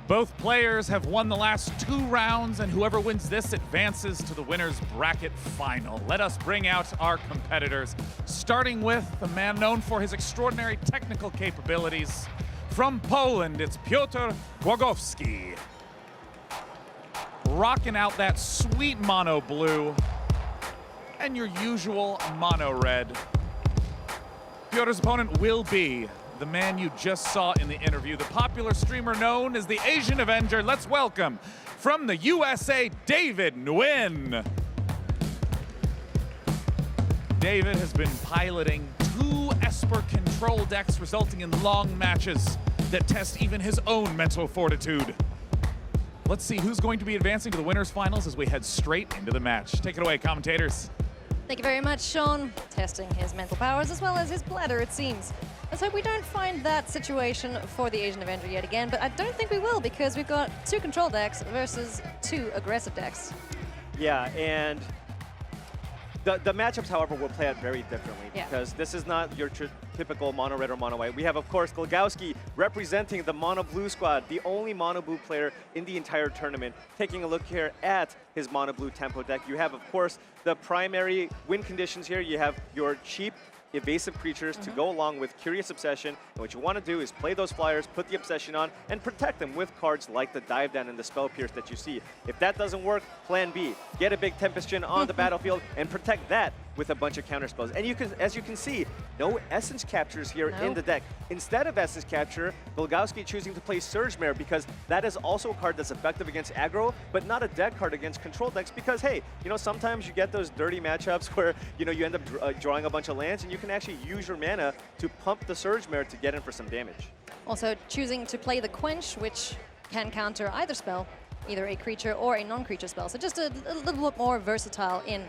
Both players have won the last 2 rounds, and whoever wins this advances to the winner's bracket final. Let us bring out our competitors, starting with the man known for his extraordinary technical capabilities. From Poland, it's Piotr Glogowski. Rocking out that sweet mono blue and your usual mono red. Piotr's opponent will be the man you just saw in the interview, the popular streamer known as the Asian Avenger. Let's welcome, from the USA, David Nguyen. David has been piloting 2 Esper control decks, resulting in long matches that test even his own mental fortitude. Let's see who's going to be advancing to the winners finals as we head straight into the match. Take it away, commentators. Thank you very much, Sean. Testing his mental powers as well as his bladder, it seems. Let's hope we don't find that situation for the Asian Avenger yet again, but I don't think we will, because we've got 2 control decks versus 2 aggressive decks. Yeah, and the matchups, however, will play out very differently, because this is not your typical mono red or mono white. We have, of course, Glogowski representing the mono blue squad, the only mono blue player in the entire tournament. Taking a look here at his mono blue tempo deck, you have, of course, the primary win conditions here. You have your cheap evasive creatures to go along with Curious Obsession, and what you want to do is play those flyers, put the Obsession on, and protect them with cards like the Dive Down and the Spell Pierce that you see. If that doesn't work, plan B. Get a big Tempest Gen on the battlefield and protect that with a bunch of counter spells. And you can, as you can see, no Essence Captures here in the deck. Instead of Essence Capture, Glogowski choosing to play Surge Mare, because that is also a card that's effective against aggro, but not a deck card against control decks, because hey, you know, sometimes you get those dirty matchups where, you know, you end up drawing a bunch of lands, and you can actually use your mana to pump the Surge Mare to get in for some damage. Also choosing to play the Quench, which can counter either spell, either a creature or a non-creature spell. So just a little bit more versatile in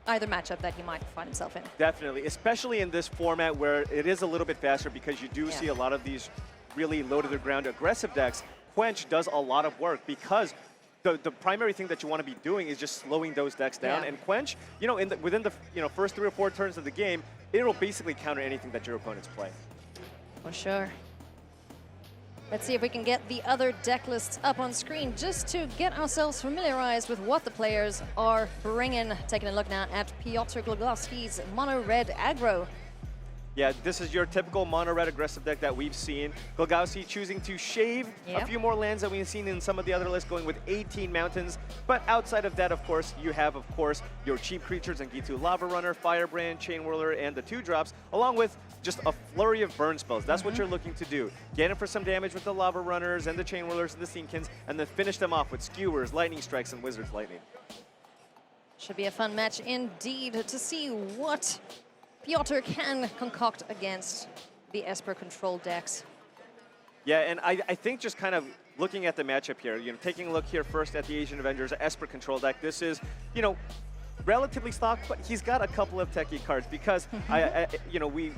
either matchup that he might find himself in. Definitely, especially in this format where it is a little bit faster, because you do see a lot of these really low-to-the-ground aggressive decks. Quench does a lot of work, because the primary thing that you want to be doing is just slowing those decks down. And Quench, you know, within the first 3 or 4 turns of the game, it'll basically counter anything that your opponents play. For sure. Let's see if we can get the other deck lists up on screen just to get ourselves familiarized with what the players are bringing. Taking a look now at Piotr Glogowski's mono red aggro. Yeah, this is your typical mono red aggressive deck that we've seen. Glogowski choosing to shave a few more lands that we've seen in some of the other lists, going with 18 mountains. But outside of that, of course, you have, of course, your cheap creatures and Gitu Lava Runner, Firebrand, Chain Whirler, and the 2-drops, along with just a flurry of burn spells. That's what you're looking to do. Get in for some damage with the Lava Runners and the Chain Whirlers and the Steamkins, and then finish them off with Skewers, Lightning Strikes, and Wizard's Lightning. Should be a fun match indeed to see what Piotr can concoct against the Esper control decks. Yeah, and I think just kind of looking at the matchup here, you know, taking a look here first at the Asian Avenger's Esper control deck, this is, you know, relatively stocked, but he's got a couple of techie cards, because you know, we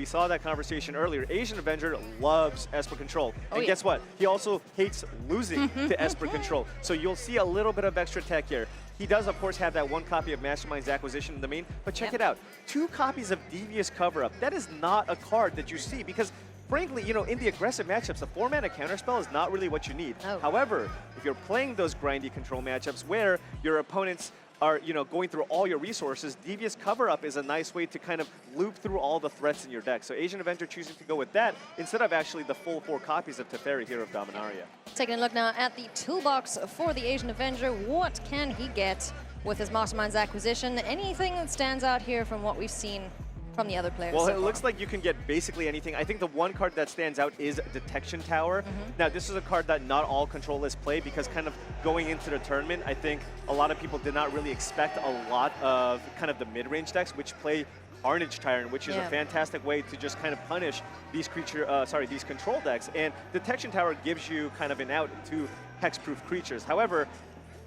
saw that conversation earlier. Asian Avenger loves Esper control, and guess what? He also hates losing to Esper control. So you'll see a little bit of extra tech here. He does, of course, have that 1 copy of Mastermind's Acquisition in the main, but check it out. 2 copies of Devious Cover-Up. That is not a card that you see, because frankly, you know, in the aggressive matchups, the 4-mana counterspell is not really what you need. However, if you're playing those grindy control matchups where your opponents are, you know, going through all your resources, Devious Cover-Up is a nice way to kind of loop through all the threats in your deck. So Asian Avenger choosing to go with that instead of actually the full 4 copies of Teferi, Hero of Dominaria. Taking a look now at the toolbox for the Asian Avenger. What can he get with his Mastermind's Acquisition? Anything that stands out here from what we've seen from the other players? Well, it looks like you can get basically anything. I think the one card that stands out is Detection Tower. Now, this is a card that not all control lists play, because kind of going into the tournament, I think a lot of people did not really expect a lot of kind of the mid-range decks, which play Carnage Tyrant, which is a fantastic way to just kind of punish these these control decks. And Detection Tower gives you kind of an out to hexproof creatures. However,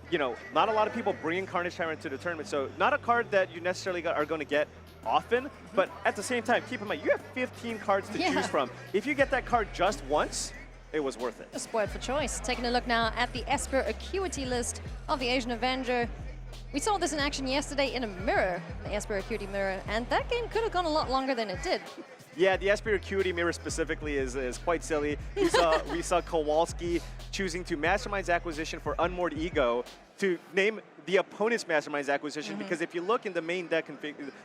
you know, not a lot of people bring in Carnage Tyrant to the tournament, so not a card that you necessarily are going to get often, but at the same time, keep in mind, you have 15 cards to choose from. If you get that card just once, it was worth it. Spoiled for choice. Taking a look now at the Esper Acuity list of the Asian Avenger. We saw this in action yesterday in a mirror, the Esper Acuity mirror, and that game could have gone a lot longer than it did. Yeah, the Esper Acuity mirror specifically is quite silly. We saw Kowalski choosing to Mastermind's acquisition for Unmoored Ego to name the opponent's Mastermind's acquisition, because if you look in the main deck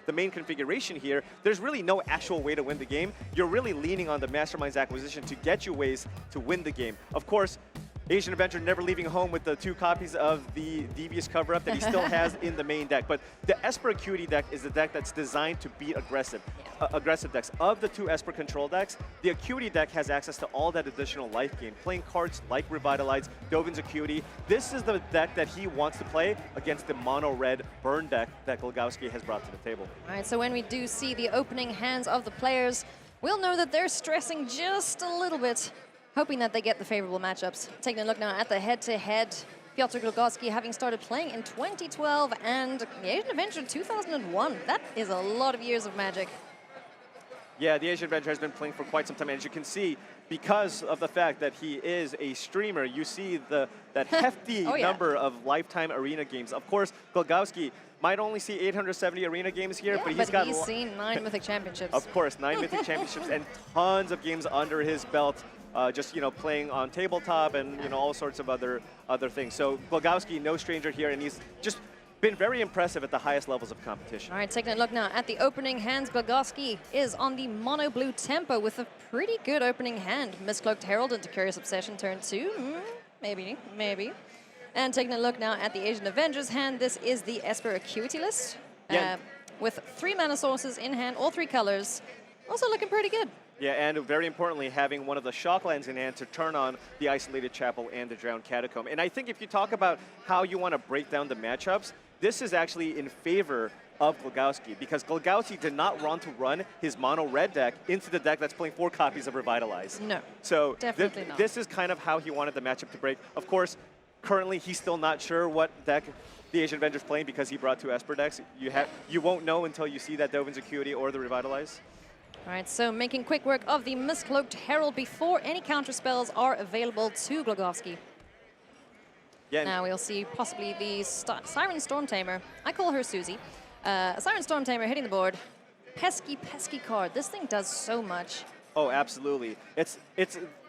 the main configuration here, there's really no actual way to win the game. You're really leaning on the Mastermind's acquisition to get you ways to win the game. Of course, AsianAvenger never leaving home with the 2 copies of the Devious cover-up that he still has in the main deck. But the Esper Acuity deck is a deck that's designed to beat aggressive decks. Of the 2 Esper control decks, the Acuity deck has access to all that additional life gain, playing cards like Revitalize, Dovin's Acuity. This is the deck that he wants to play against the mono-red burn deck that Glogowski has brought to the table. All right, so when we do see the opening hands of the players, we'll know that they're stressing just a little bit, hoping that they get the favorable matchups. Taking a look now at the head-to-head, Piotr Glogowski having started playing in 2012 and the AsianAvenger in 2001. That is a lot of years of Magic. Yeah, the AsianAvenger has been playing for quite some time, and as you can see, because of the fact that he is a streamer, you see that hefty number of lifetime arena games. Of course, Glogowski might only see 870 arena games here, but he's seen 9 Mythic Championships. Of course, 9 Mythic Championships and tons of games under his belt. Just playing on tabletop and all sorts of other things. So Glogowski, no stranger here, and he's just been very impressive at the highest levels of competition. All right, taking a look now at the opening hands. Glogowski is on the mono blue tempo with a pretty good opening hand. Miscloaked Herald into Curious Obsession turn 2. Maybe. And taking a look now at the AsianAvenger's hand, this is the Esper Acuity list with 3 mana sources in hand, all 3 colors. Also looking pretty good. Yeah, and very importantly, having one of the Shocklands in hand to turn on the Isolated Chapel and the Drowned Catacomb. And I think if you talk about how you want to break down the matchups, this is actually in favor of Glogowski, because Glogowski did not want to run his mono-red deck into the deck that's playing 4 copies of Revitalize. No, so definitely not. This is kind of how he wanted the matchup to break. Of course, currently he's still not sure what deck the AsianAvenger's playing because he brought 2 Esper decks. You won't know until you see that Dovin's Acuity or the Revitalize. All right, so making quick work of the Miscloaked Herald before any counter spells are available to Glogowski. Yeah, now we'll see possibly the Siren Stormtamer. I call her Susie. Siren Stormtamer hitting the board. Pesky, pesky card. This thing does so much. Oh, absolutely. It's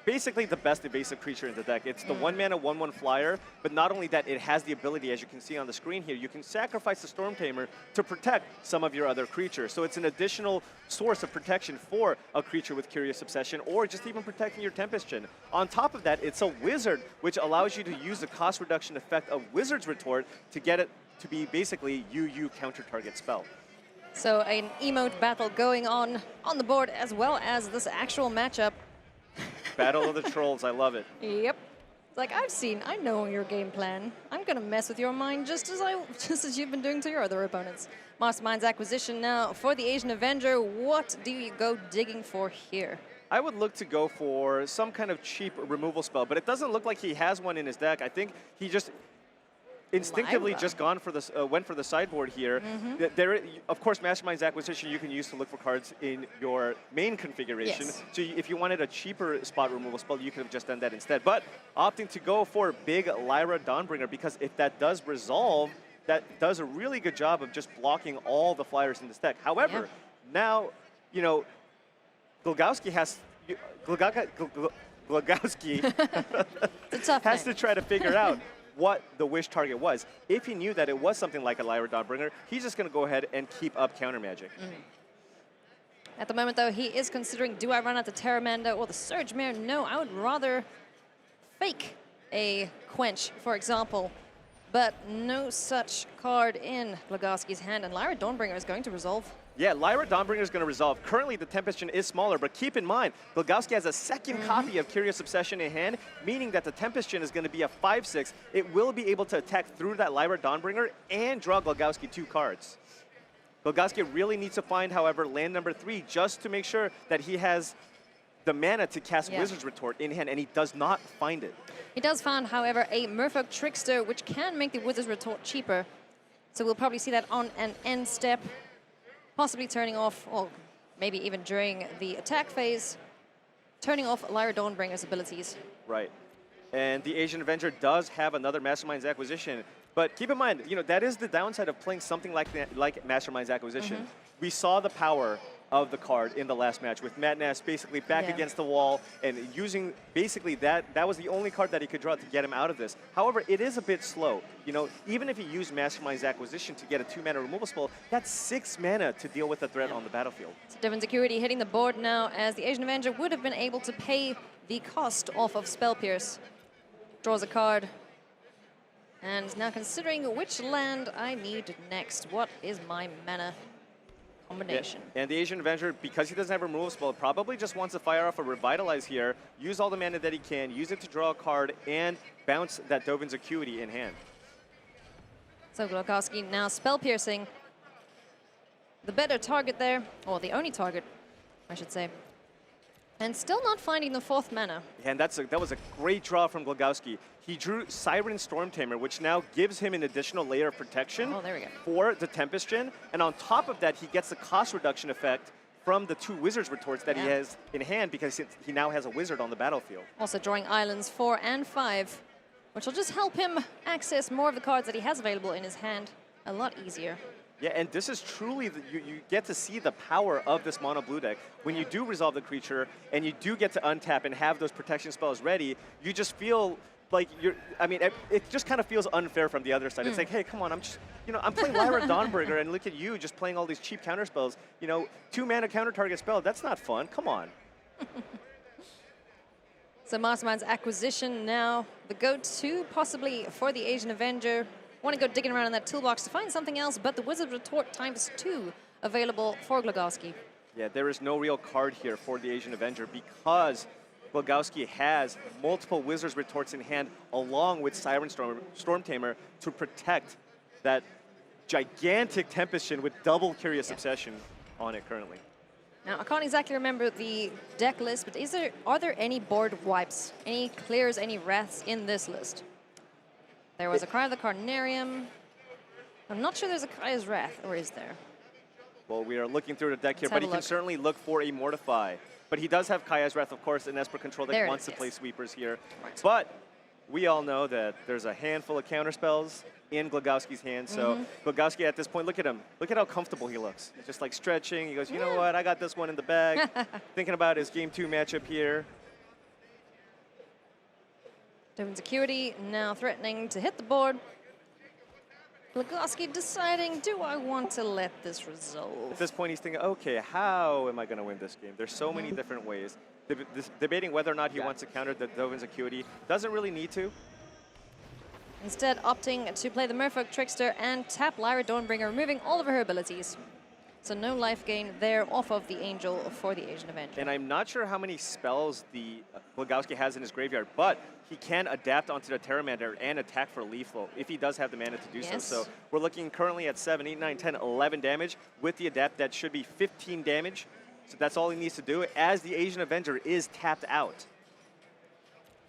basically the best evasive creature in the deck. It's the 1-mana 1/1 flyer, but not only that, it has the ability, as you can see on the screen here, you can sacrifice the Stormtamer to protect some of your other creatures. So it's an additional source of protection for a creature with Curious Obsession, or just even protecting your Tempest Djinn. On top of that, it's a wizard, which allows you to use the cost reduction effect of Wizard's Retort to get it to be basically UU counter target spell. So an emote battle going on the board, as well as this actual matchup. Battle of the Trolls, I love it. Yep. It's like, I know your game plan. I'm gonna mess with your mind just as you've been doing to your other opponents. Mastermind's acquisition now for the AsianAvenger. What do you go digging for here? I would look to go for some kind of cheap removal spell, but it doesn't look like he has one in his deck. I think he just instinctively just went for the sideboard here. There, of course, Mastermind's acquisition you can use to look for cards in your main configuration. Yes. So if you wanted a cheaper spot removal spell, you could have just done that instead. But opting to go for big Lyra Dawnbringer, because if that does resolve, that does a really good job of just blocking all the flyers in this deck. However, now, Glogowski has has to try to figure out what the wish target was. If he knew that it was something like a Lyra Dawnbringer, he's just going to go ahead and keep up counter magic. At the moment, though, he is considering, do I run out the Terramanda or the Surge Mare? No, I would rather fake a Quench, for example. But no such card in Glogowski's hand, and Lyra Dawnbringer is going to resolve. Yeah, Lyra Dawnbringer is going to resolve. Currently, the Tempest Djinn is smaller, but keep in mind, Glogowski has a second copy of Curious Obsession in hand, meaning that the Tempest Djinn is going to be a 5/6. It will be able to attack through that Lyra Dawnbringer and draw Glogowski 2 cards. Glogowski really needs to find, however, land number 3 just to make sure that he has the mana to cast Wizard's Retort in hand, and he does not find it. He does find, however, a Merfolk Trickster, which can make the Wizard's Retort cheaper. So we'll probably see that on an end step, possibly turning off, or maybe even during the attack phase, turning off Lyra Dawnbringer's abilities. Right. And the AsianAvenger does have another Mastermind's acquisition. But keep in mind, that is the downside of playing something like Mastermind's acquisition. We saw the power of the card in the last match, with Matt Nash basically back against the wall and using basically that was the only card that he could draw to get him out of this. However, it is a bit slow. You know, even if he used Mastermind's Acquisition to get a 2-mana removal spell, that's 6 mana to deal with the threat on the battlefield. So Devon Security hitting the board now, as the Asian Avenger would have been able to pay the cost off of Spell Pierce. Draws a card. And now considering which land I need next. What is my mana combination? Yeah. And the Asian Avenger, because he doesn't have a removal spell, probably just wants to fire off a Revitalize here, use all the mana that he can, use it to draw a card, and bounce that Dovin's Acuity in hand. So Glogowski now Spell Piercing. The better target there, or the only target, I should say. And still not finding the 4th mana. And that was a great draw from Glogowski. He drew Siren Storm Tamer, which now gives him an additional layer of protection for the Tempest Gen. And on top of that, he gets the cost reduction effect from the 2 Wizard's Retorts that he has in hand, because he now has a Wizard on the battlefield. Also drawing Islands 4 and 5, which will just help him access more of the cards that he has available in his hand a lot easier. Yeah, and this is truly, you get to see the power of this mono blue deck. When you do resolve the creature and you do get to untap and have those protection spells ready, you just feel like it just kind of feels unfair from the other side. It's like, hey, come on, I'm playing Lyra Dawnbreaker, and look at you just playing all these cheap counter spells. You know, 2-mana counter target spell, that's not fun, come on. So Mastermind's Acquisition now, the go-to possibly for the Asian Avenger. Want to go digging around in that toolbox to find something else, but the Wizard Retort ×2 available for Glogowski. Yeah, there is no real card here for the Asian Avenger because Glogowski has multiple Wizard's Retorts in hand along with Siren Storm Tamer to protect that gigantic Tempest Gen with double Curious Obsession on it currently. Now, I can't exactly remember the deck list, but are there any board wipes, any clears, any wraths in this list? There was a Cry of the Carnarium. I'm not sure there's a Kaya's Wrath, or is there? Well, we are looking through the deck here, but he can certainly look for a Mortify. But he does have Kaya's Wrath, of course, an Esper control deck wants to play sweepers here. Right. But we all know that there's a handful of counterspells in Glogowski's hand. So Glogowski at this point, look at him. Look at how comfortable he looks. He's just like stretching. He goes, you know what? I got this one in the bag. Thinking about his Game 2 matchup here. Dovin's Acuity now threatening to hit the board. Glogowski deciding, do I want to let this resolve? At this point, he's thinking, okay, how am I going to win this game? There's so many different ways. Debating whether or not he wants to counter the Dovin's Acuity. Doesn't really need to. Instead, opting to play the Merfolk Trickster and tap Lyra Dawnbringer, removing all of her abilities. So no life gain there off of the Angel for the Asian Avenger. And I'm not sure how many spells the Glogowski has in his graveyard, but he can adapt onto the Terramander and attack for lethal if he does have the mana to do so. So we're looking currently at 7, 8, 9, 10, 11 damage. With the adapt, that should be 15 damage. So that's all he needs to do as the Asian Avenger is tapped out.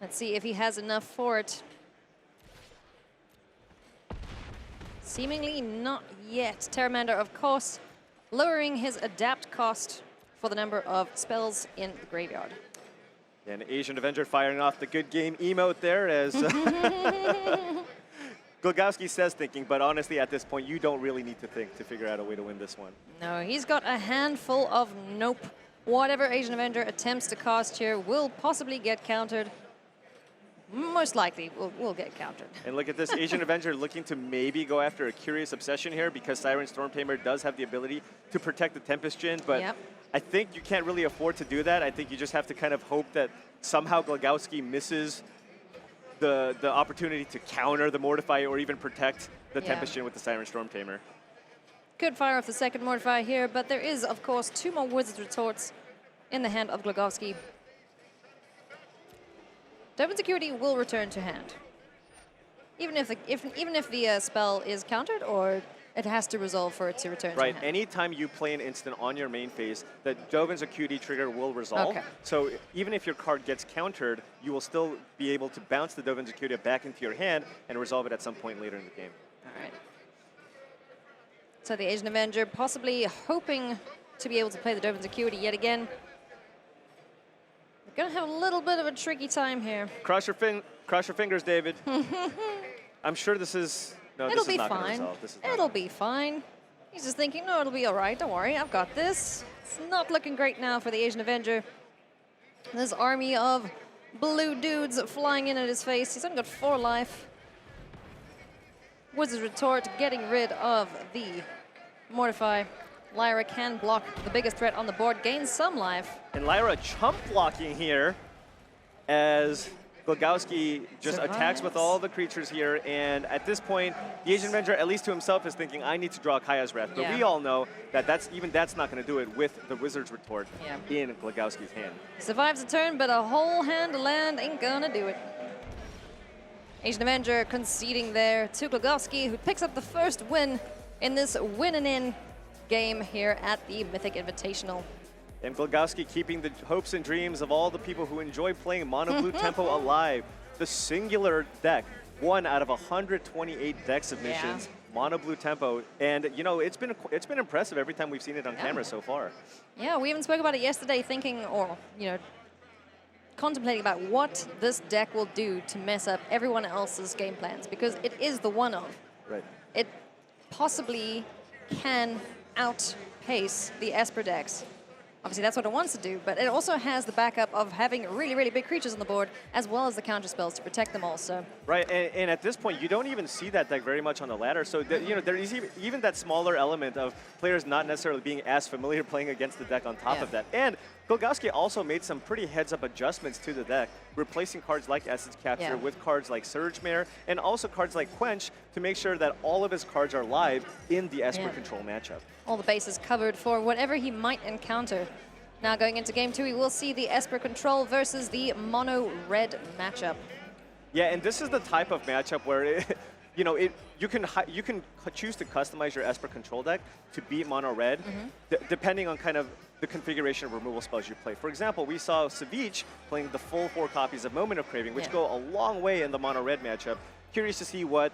Let's see if he has enough for it. Seemingly not yet. Terramander, of course, lowering his adapt cost for the number of spells in the graveyard. And Asian Avenger firing off the good game emote there as Glogowski says thinking, but honestly at this point you don't really need to think to figure out a way to win this one. No, he's got a handful of nope. Whatever Asian Avenger attempts to cast here will possibly get countered. Most likely will get countered. And look at this, Asian Avenger looking to maybe go after a Curious Obsession here because Siren Storm Tamer does have the ability to protect the Tempest Gen, but I think you can't really afford to do that. I think you just have to kind of hope that somehow Glogowski misses the opportunity to counter the Mortify or even protect the Tempest Gen with the Siren Storm Tamer. Could fire off the second Mortify here, but there is, of course, 2 more Wizard's Retorts in the hand of Glogowski. Dovin's Acuity will return to hand, even if the spell is countered or it has to resolve for it to return to hand. Right, anytime you play an instant on your main phase, the Dovin's Acuity trigger will resolve. Okay. So even if your card gets countered, you will still be able to bounce the Dovin's Acuity back into your hand and resolve it at some point later in the game. All right. So the Asian Avenger possibly hoping to be able to play the Dovin's Acuity yet again. Gonna have a little bit of a tricky time here. Cross your fingers, David. I'm sure this is... No, It'll be fine. It'll be fine. He's just thinking, no, it'll be all right. Don't worry, I've got this. It's not looking great now for the Asian Avenger. This army of blue dudes flying in at his face. He's only got 4 life. Wizard's Retort getting rid of the Mortify. Lyra can block the biggest threat on the board, gains some life. And Lyra chump blocking here as Glogowski just attacks with all the creatures here. And at this point, the Asian Avenger, at least to himself, is thinking, I need to draw Kaya's Wrath. But we all know that that's not going to do it with the Wizard's Retort in Glogowski's hand. Survives a turn, but a whole hand of land ain't gonna do it. Asian Avenger conceding there to Glogowski, who picks up the first win in this win-and-in game here at the Mythic Invitational. And Glogowski keeping the hopes and dreams of all the people who enjoy playing Mono Blue Tempo alive. The singular deck, 1 out of 128 deck submissions, Mono Blue Tempo. And, you know, it's been impressive every time we've seen it on camera so far. Yeah, we even spoke about it yesterday, thinking, or, you know, contemplating about what this deck will do to mess up everyone else's game plans, because it is the one of. Right. It possibly can outpace the Esper decks. Obviously, that's what it wants to do, but it also has the backup of having really, really big creatures on the board, as well as the counter spells to protect them all. So. Right, and at this point, you don't even see that deck very much on the ladder. So, you know, there is even that smaller element of players not necessarily being as familiar playing against the deck on top of that. And Glogowski also made some pretty heads-up adjustments to the deck, replacing cards like Essence Capture with cards like Surge Mare, and also cards like Quench to make sure that all of his cards are live in the Esper control matchup. All the bases covered for whatever he might encounter. Now going into game 2, we will see the Esper control versus the mono red matchup. Yeah, and this is the type of matchup where you know, you can choose to customize your Esper control deck to beat mono red, depending on kind of the configuration of removal spells you play. For example, we saw Savage playing the full 4 copies of Moment of Craving, which go a long way in the mono red matchup. Curious to see what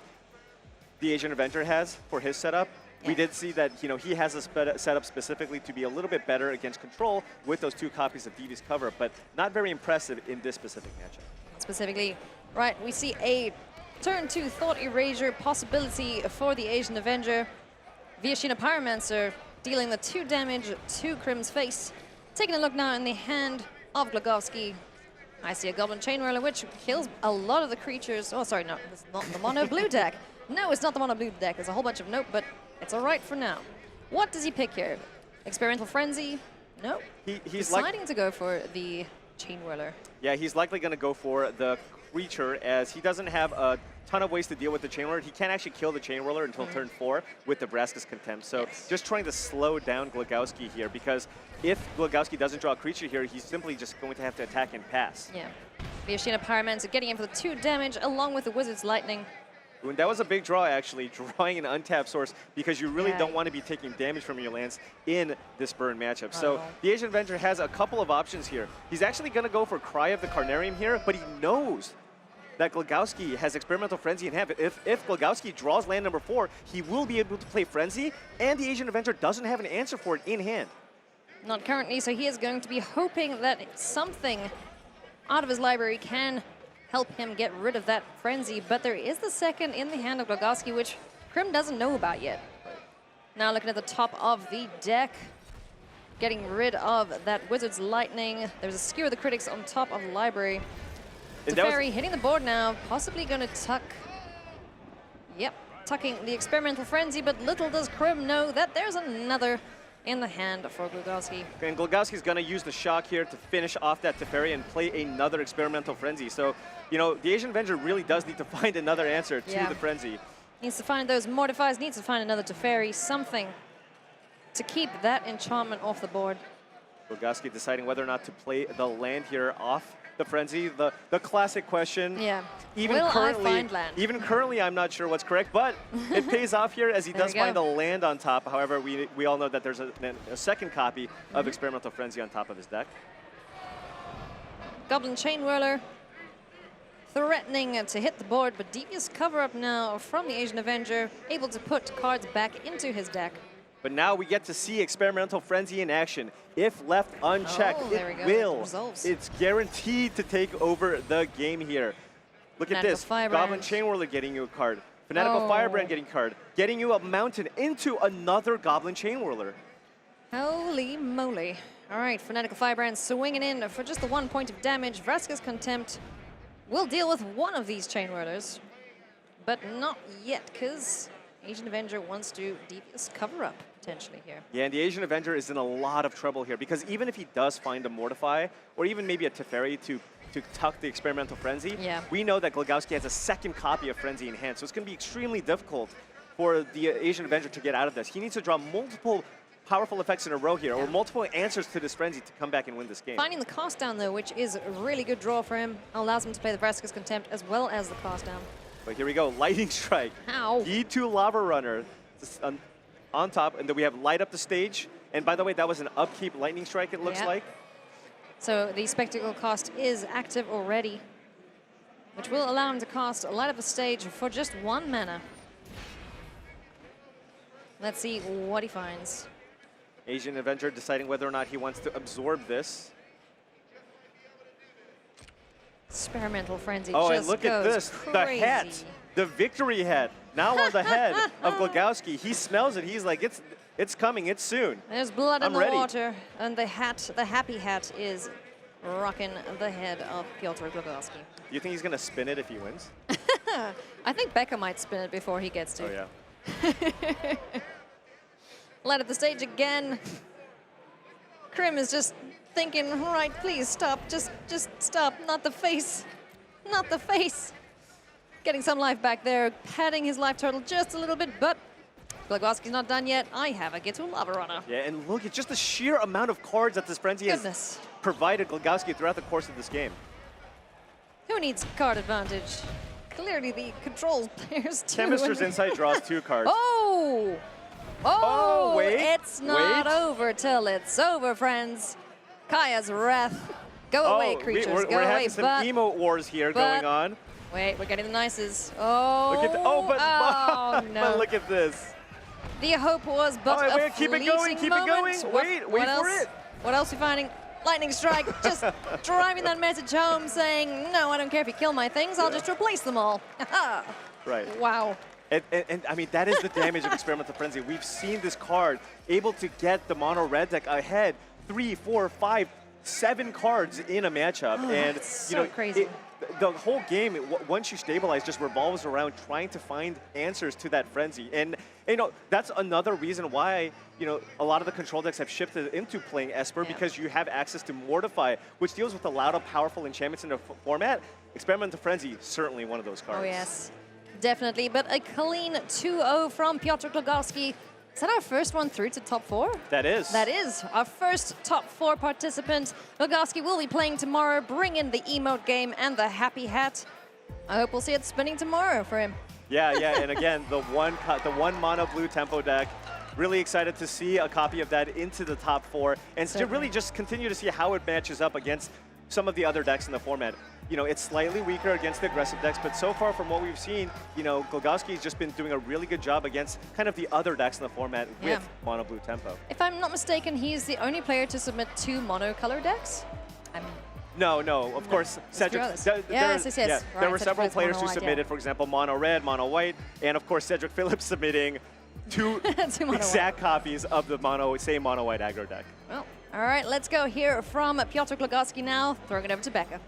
the Asian Avenger has for his setup. We did see that, you know, he has a setup specifically to be a little bit better against control with those 2 copies of Devious Cover, but not very impressive in this specific matchup. Specifically, right, we see a turn 2 Thought Erasure possibility for the Asian Avenger. Viashina Pyromancer dealing the 2 damage to Krim's face. Taking a look now in the hand of Glogowski. I see a Goblin Chain Whirler, which kills a lot of the creatures. Oh, sorry, no, it's not the mono blue deck. No, it's not the mono blue deck. There's a whole bunch of nope, but it's all right for now. What does he pick here? Experimental Frenzy? No. He's deciding to go for the Chain Whirler. Yeah, he's likely going to go for the creature, as he doesn't have a ton of ways to deal with the Chain Whirler. He can't actually kill the Chain Whirler until turn 4 with the Vraska's Contempt. So just trying to slow down Glogowski here, because if Glogowski doesn't draw a creature here, he's simply just going to have to attack and pass. Yeah. Viashina Pyromancer getting in for the 2 damage along with the Wizard's Lightning. And that was a big draw, actually, drawing an untapped source, because you really don't want to be taking damage from your lands in this burn matchup. So the Asian Avenger has a couple of options here. He's actually going to go for Cry of the Carnarium here, but he knows that Glogowski has Experimental Frenzy in hand. If Glogowski draws land number 4, he will be able to play Frenzy, and the Asian Avenger doesn't have an answer for it in hand. Not currently, so he is going to be hoping that something out of his library can help him get rid of that Frenzy, but there is the second in the hand of Glogowski, which Krim doesn't know about yet. Now looking at the top of the deck, getting rid of that Wizard's Lightning. There's a Skewer the Critics on top of the library. Teferi hitting the board now, possibly going to tuck. Yep, tucking the Experimental Frenzy, but little does Krim know that there's another in the hand for Glogowski. And Glogowski's going to use the shock here to finish off that Teferi and play another Experimental Frenzy. So, you know, the Asian Avenger really does need to find another answer to the Frenzy. Needs to find those Mortifies, needs to find another Teferi, something to keep that enchantment off the board. Glogowski deciding whether or not to play the land here off the Frenzy, the classic question. Yeah. Even currently, I'm not sure what's correct, but it pays off here as he does find a land on top. However, we all know that there's a second copy of Experimental Frenzy on top of his deck. Goblin Chain Whirler threatening to hit the board, but Devious Cover-Up now from the Asian Avenger, able to put cards back into his deck. But now we get to see Experimental Frenzy in action. If left unchecked, it will. It's guaranteed to take over the game here. Look at this, Goblin Chain Whirler getting you a card. Fanatical Firebrand getting card, getting you a mountain into another Goblin Chain Whirler. Holy moly. All right, Fanatical Firebrand swinging in for just the 1 point of damage. Vraska's Contempt will deal with one of these Chain Whirlers, but not yet, because Asian Avenger wants to Devious cover up potentially here. Yeah, and the Asian Avenger is in a lot of trouble here, because even if he does find a Mortify, or even maybe a Teferi to tuck the Experimental Frenzy, we know that Glogowski has a second copy of Frenzy in hand, so it's going to be extremely difficult for the Asian Avenger to get out of this. He needs to draw multiple powerful effects in a row here, or multiple answers to this Frenzy to come back and win this game. Finding the cost down, though, which is a really good draw for him, allows him to play the Vraska's Contempt as well as the cost down. But here we go, Lightning Strike. Ow. E2 Lava Runner on top, and then we have Light Up the Stage. And by the way, that was an upkeep Lightning Strike, it looks like. So the Spectacle cost is active already, which will allow him to cast Light Up the Stage for just 1 mana. Let's see what he finds. Asian Avenger deciding whether or not he wants to absorb this. Experimental Frenzy Oh, just and look goes at this, crazy. the hat, the victory hat, now on the head of Glogowski. He smells it, he's like, it's coming, it's soon. There's blood in the ready. water, and the hat, the happy hat, is rocking the head of Piotr Glogowski. Do you think he's gonna spin it if he wins? I think Becca might spin it before he gets to. Oh yeah. Light Up the Stage again. Krim is just thinking, all right, please stop, just stop, not the face, not the face. Getting some life back there, padding his life total just a little bit, but Glogowski's not done yet. I have a Gitu Lava Runner. Yeah, and look at just the sheer amount of cards that this Frenzy has provided Glogowski throughout the course of this game. Who needs card advantage? Clearly the controls players do. Chemist's Insight draws 2 cards. Oh! Oh, wait, it's not over till it's over, friends. Kaya's Wrath. Go away, creatures, we're go away. having some emote wars here going on. Wait, we're getting the nices. Oh, look at no. But look at this. The hope was but a keep it going, keep moment. it going. Wait for it. What else are we finding? Lightning Strike, just driving that message home saying, no, I don't care if you kill my things, I'll just replace them all. Right. Wow. And I mean, that is the damage of Experimental Frenzy. We've seen this card able to get the mono red deck ahead 3, 4, 5, 7 cards in a matchup. And it's you know, so crazy. The whole game, once you stabilize, just revolves around trying to find answers to that Frenzy. And you know, that's another reason why, you know, a lot of the control decks have shifted into playing Esper, because you have access to Mortify, which deals with a lot of powerful enchantments in the format. Experimental Frenzy, certainly one of those cards. Oh, yes. Definitely, but a clean 2-0 from Piotr Glogowski. Is that our first one through to top 4? That is. That is our first top 4 participant. Glogowski will be playing tomorrow, bring in the emote game and the happy hat. I hope we'll see it spinning tomorrow for him. Yeah, and again, the one mono blue tempo deck. Really excited to see a copy of that into the top 4, and to really just continue to see how it matches up against some of the other decks in the format. You know, it's slightly weaker against the aggressive decks, but so far from what we've seen, you know, Glogowski's just been doing a really good job against kind of the other decks in the format with mono blue tempo. If I'm not mistaken, he's the only player to submit 2 mono-color decks. No, of course, Cedric. There were several players who submitted, for example, mono red, mono white, and of course Cedric Phillips submitting 2 exact copies of the same mono white aggro deck. Well, all right, let's go hear from Piotr Glogowski now, throwing it over to Becca.